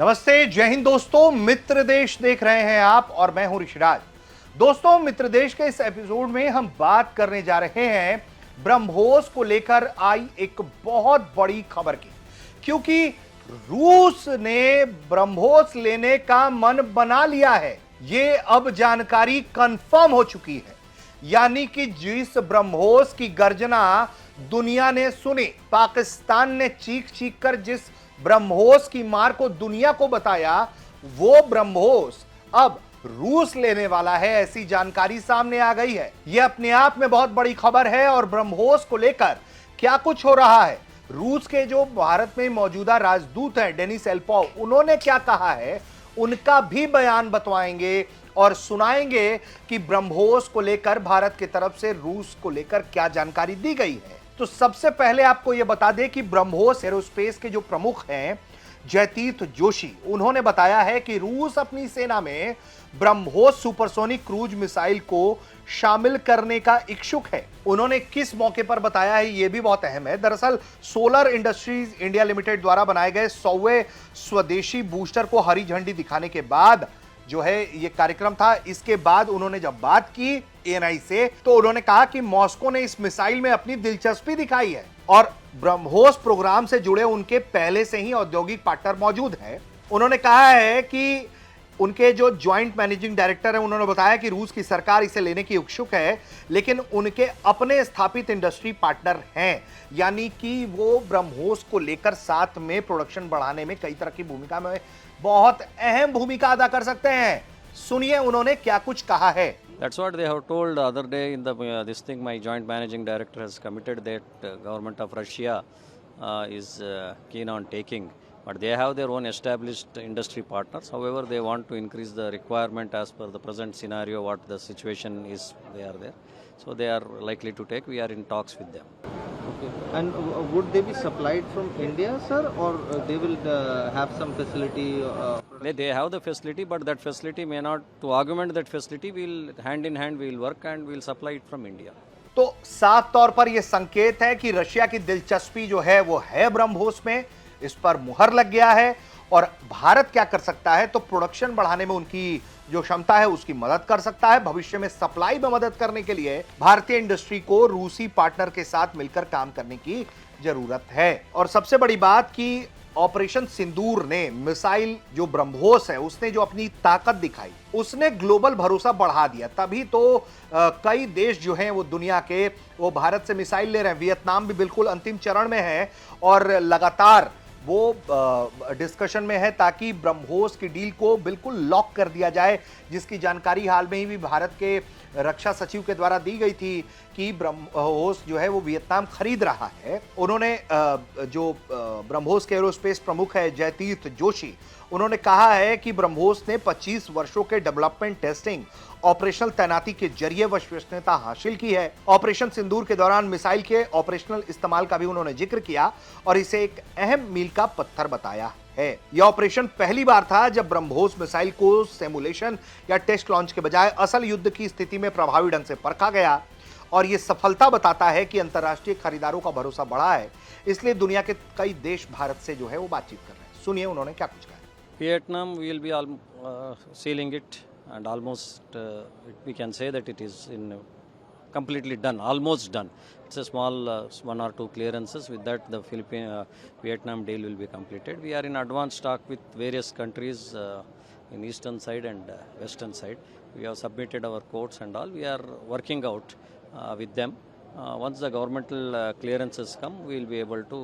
नमस्ते, जय हिंद दोस्तों। मित्र देश देख रहे हैं आप और मैं हूं ऋषिराज। दोस्तों, मित्र देश के इस एपिसोड में हम बात करने जा रहे हैं ब्रह्मोस को लेकर आई एक बहुत बड़ी खबर की, क्योंकि रूस ने ब्रह्मोस लेने का मन बना लिया है। ये अब जानकारी कंफर्म हो चुकी है, यानी कि जिस ब्रह्मोस की गर्जना दुनिया ने सुनी, पाकिस्तान ने चीख चीख कर जिस ब्रह्मोस की मार को दुनिया को बताया, वो ब्रह्मोस अब रूस लेने वाला है, ऐसी जानकारी सामने आ गई है। यह अपने आप में बहुत बड़ी खबर है। और ब्रह्मोस को लेकर क्या कुछ हो रहा है, रूस के जो भारत में मौजूदा राजदूत हैं डेनिस एल्पोव, उन्होंने क्या कहा है, उनका भी बयान बतवाएंगे और सुनाएंगे कि ब्रह्मोस को लेकर भारत की तरफ से रूस को लेकर क्या जानकारी दी गई है। तो सबसे पहले आपको यह बता दें कि ब्रह्मोस एरोस्पेस के जो प्रमुख हैं जयतीर्थ जोशी, उन्होंने बताया है कि रूस अपनी सेना में ब्रह्मोस सुपरसोनिक क्रूज मिसाइल को शामिल करने का इच्छुक है। उन्होंने किस मौके पर बताया है, यह भी बहुत अहम है। दरअसल सोलर इंडस्ट्रीज इंडिया लिमिटेड द्वारा बनाए गए 100वें स्वदेशी बूस्टर को हरी झंडी दिखाने के बाद जो है ये कार्यक्रम था। इसके बाद उन्होंने जब बात की एएनआई से, तो उन्होंने कहा कि मॉस्को ने इस मिसाइल में अपनी दिलचस्पी दिखाई है और ब्रह्मोस प्रोग्राम से जुड़े उनके पहले से ही औद्योगिक पार्टनर मौजूद हैं। उन्होंने कहा है कि उनके जो ज्वाइंट मैनेजिंग डायरेक्टर है, उन्होंने बताया कि रूस की सरकार इसे लेने की इच्छुक है, लेकिन उनके अपने स्थापित इंडस्ट्री पार्टनर हैं, यानी कि वो ब्रह्मोस को लेकर साथ में प्रोडक्शन बढ़ाने में कई तरह की भूमिका में बहुत अहम भूमिका अदा कर सकते हैं। सुनिए उन्होंने क्या कुछ कहा है। That's what they have told the other day in the this thing. My joint managing director has committed that government of Russia is keen on taking, but they have their own established industry partners. However, they want to increase the requirement as per the present scenario, what the situation is. They are there, so they are likely to take. We are in talks with them. Okay. And would they be supplied from India, sir, or they will have some facility? They have the facility, but that facility may not. To augment that facility, we'll hand in hand we'll work and we'll supply it from India. तो साफ तौर पर यह संकेत है कि Russia की दिलचस्पी जो है वो है ब्रह्मोस में, इस पर मुहर लग गया है। और भारत क्या कर सकता है, तो प्रोडक्शन बढ़ाने में उनकी जो क्षमता है उसकी मदद कर सकता है। भविष्य में सप्लाई में मदद करने के लिए भारतीय इंडस्ट्री को रूसी पार्टनर के साथ मिलकर काम करने की जरूरत है। और सबसे बड़ी बात कि ऑपरेशन सिंदूर ने मिसाइल जो ब्रह्मोस है उसने जो अपनी ताकत दिखाई, उसने ग्लोबल भरोसा बढ़ा दिया। तभी तो कई देश जो हैं वो दुनिया के, वो भारत से मिसाइल ले रहे हैं। वियतनाम भी बिल्कुल अंतिम चरण में है और लगातार वो डिस्कशन में है ताकि ब्रह्मोस की डील को बिल्कुल लॉक कर दिया जाए, जिसकी जानकारी हाल में ही भी भारत के रक्षा सचिव के द्वारा दी गई थी कि ब्रह्मोस जो है वो वियतनाम खरीद रहा है। उन्होंने जो ब्रह्मोस के एरोस्पेस प्रमुख है जयतीर्थ जोशी, उन्होंने कहा है कि ब्रह्मोस ने 25 वर्षों के डेवलपमेंट, टेस्टिंग, ऑपरेशनल तैनाती के जरिए विश्वसनीयता हासिल की है। ऑपरेशन सिंदूर के दौरान मिसाइल के ऑपरेशनल इस्तेमाल का भी उन्होंने जिक्र किया और इसे एक अहम मील का पत्थर बताया है। यह ऑपरेशन पहली बार था जब ब्रह्मोस मिसाइल को सिमुलेशन या टेस्ट लॉन्च के बजाय असल युद्ध की स्थिति में प्रभावी ढंग से परखा गया। और यह सफलता बताता है कि अंतर्राष्ट्रीय खरीदारों का भरोसा बढ़ा है, इसलिए दुनिया के कई देश भारत से जो है वो बातचीत कर रहे हैं। सुनिए उन्होंने क्या कुछ कहा। Vietnam will be sealing it, and almost we can say that it is in completely done, almost done. It's a small one or two clearances. With that, the Vietnam deal will be completed. We are in advanced talk with various countries in eastern side and western side. We have submitted our quotes and all. We are working out with them. Once the governmental clearances come, we will be able to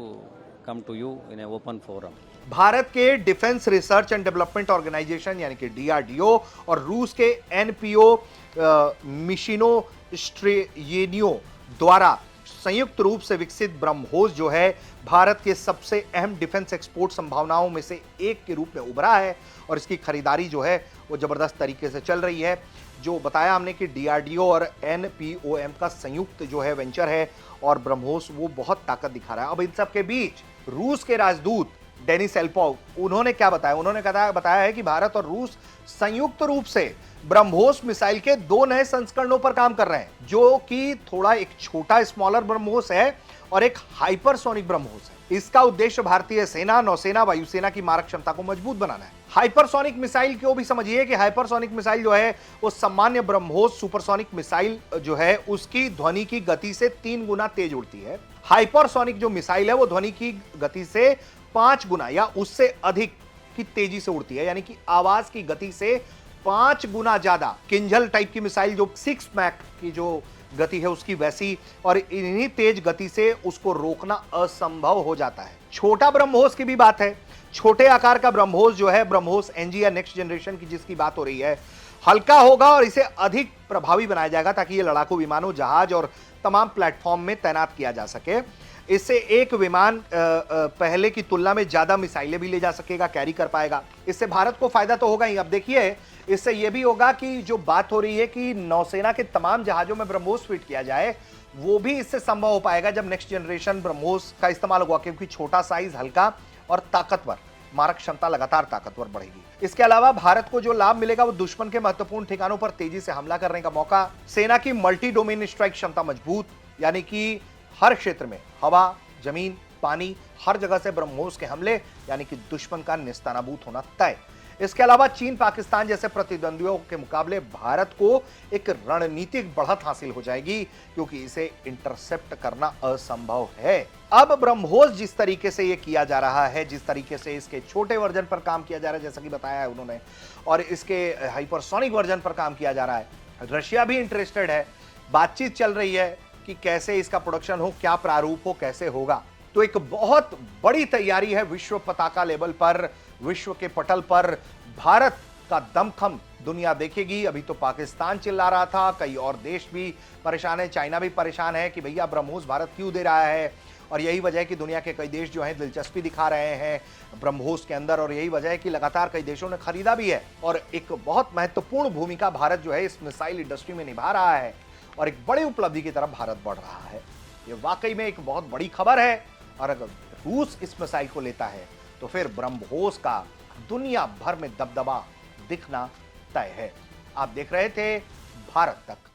come to you in an open forum. Bharat के defence research and development organisation यानी कि DRDO और रूस के NPO मिशिनो स्ट्रेयेनियो द्वारा संयुक्त रूप से विकसित ब्रह्मोस जो है भारत के सबसे अहम डिफेंस एक्सपोर्ट संभावनाओं में से एक के रूप में उभरा है और इसकी खरीदारी जो है वो जबरदस्त तरीके से चल रही है। जो बताया हमने कि डीआरडीओ और एनपीओएम का संयुक्त जो है वेंचर है और ब्रह्मोस वो बहुत ताकत दिखा रहा है। अब इन सब के बीच रूस के राजदूत डेनिस एल्पोव, उन्होंने क्या बताया, उन्होंने बताया है कि भारत और रूस संयुक्त रूप से ब्रह्मोस मिसाइल के 2 नए संस्करणों पर काम कर रहे हैं, जो कि थोड़ा एक छोटा स्मॉलर ब्रह्मोस है और एक हाइपरसोनिक ब्रह्मोस है। इसका उद्देश्य भारतीय सेना, नौसेना, वायुसेना की मारक क्षमता को मजबूत बनाना है। हाइपरसोनिक मिसाइल को भी समझिए कि हाइपरसोनिक मिसाइल जो है वो सामान्य ब्रह्मोस सुपरसोनिक मिसाइल जो है उसकी ध्वनि की गति से 3 गुना तेज उड़ती है। हाइपरसोनिक जो मिसाइल है वो ध्वनि की गति से 5 गुना या उससे अधिक की तेजी से उड़ती है, यानी कि आवाज की गति से 5 गुना ज्यादा। किंजल टाइप की मिसाइल जो 6 मैक की जो गति है उसकी वैसी, और इन्हीं तेज गति से उसको रोकना असंभव हो जाता है। छोटा ब्रह्मोस की भी बात है। छोटे आकार का ब्रह्मोस जो है, ब्रह्मोस एनजी या नेक्स्ट जनरेशन की जिसकी बात हो रही है, हल्का होगा और इसे अधिक प्रभावी बनाया जाएगा ताकि ये लड़ाकू विमानों, जहाज और तमाम प्लेटफॉर्म में तैनात किया जा सके। इससे एक विमान पहले की तुलना में ज्यादा मिसाइलें भी ले जा सकेगा, कैरी कर पाएगा। इससे भारत को फायदा तो होगा ही। अब देखिए, इससे यह भी होगा कि जो बात हो रही है कि नौसेना के तमाम जहाजों में ब्रह्मोस फिट किया जाए, वो भी इससे संभव हो पाएगा जब नेक्स्ट जनरेशन ब्रह्मोस का इस्तेमाल होगा, क्योंकि छोटा साइज, हल्का और ताकतवर, मारक क्षमता लगातार ताकतवर बढ़ेगी। इसके अलावा भारत को जो लाभ मिलेगा वो दुश्मन के महत्वपूर्ण ठिकानों पर तेजी से हमला करने का मौका, सेना की मल्टी डोमेन स्ट्राइक क्षमता मजबूत, यानी कि हर क्षेत्र में हवा, जमीन, पानी, हर जगह से ब्रह्मोस के हमले, यानी कि दुश्मन का निस्तानाबूद होना तय। इसके अलावा चीन, पाकिस्तान जैसे प्रतिद्वंदियों के मुकाबले भारत को एक रणनीतिक बढ़त हासिल हो जाएगी, क्योंकि इसे इंटरसेप्ट करना असंभव है। अब ब्रह्मोस जिस तरीके से ये किया जा रहा है, जिस तरीके से इसके छोटे वर्जन पर काम किया जा रहा है, जैसा कि बताया है उन्होंने, और इसके हाइपरसोनिक वर्जन पर काम किया जा रहा है, रशिया भी इंटरेस्टेड है। बातचीत चल रही है कि कैसे इसका प्रोडक्शन हो, क्या प्रारूप हो, कैसे होगा। तो एक बहुत बड़ी तैयारी है विश्व पताका लेवल पर, विश्व के पटल पर भारत का दमखम दुनिया देखेगी। अभी तो पाकिस्तान चिल्ला रहा था, कई और देश भी परेशान है, चाइना भी परेशान है कि भैया ब्रह्मोस भारत क्यों दे रहा है, और यही वजह है कि दुनिया के कई देश जो हैं दिलचस्पी दिखा रहे हैं ब्रह्मोस के अंदर, और यही वजह है कि लगातार कई देशों ने खरीदा भी है। और एक बहुत महत्वपूर्ण भूमिका भारत जो है इस मिसाइल इंडस्ट्री में निभा रहा है, और एक बड़ी उपलब्धि की तरफ भारत बढ़ रहा है। ये वाकई में एक बहुत बड़ी खबर है, और अगर रूस इस मिसाइल को लेता है तो फिर ब्रह्मोस का दुनिया भर में दबदबा दिखना तय है। आप देख रहे थे भारत तक।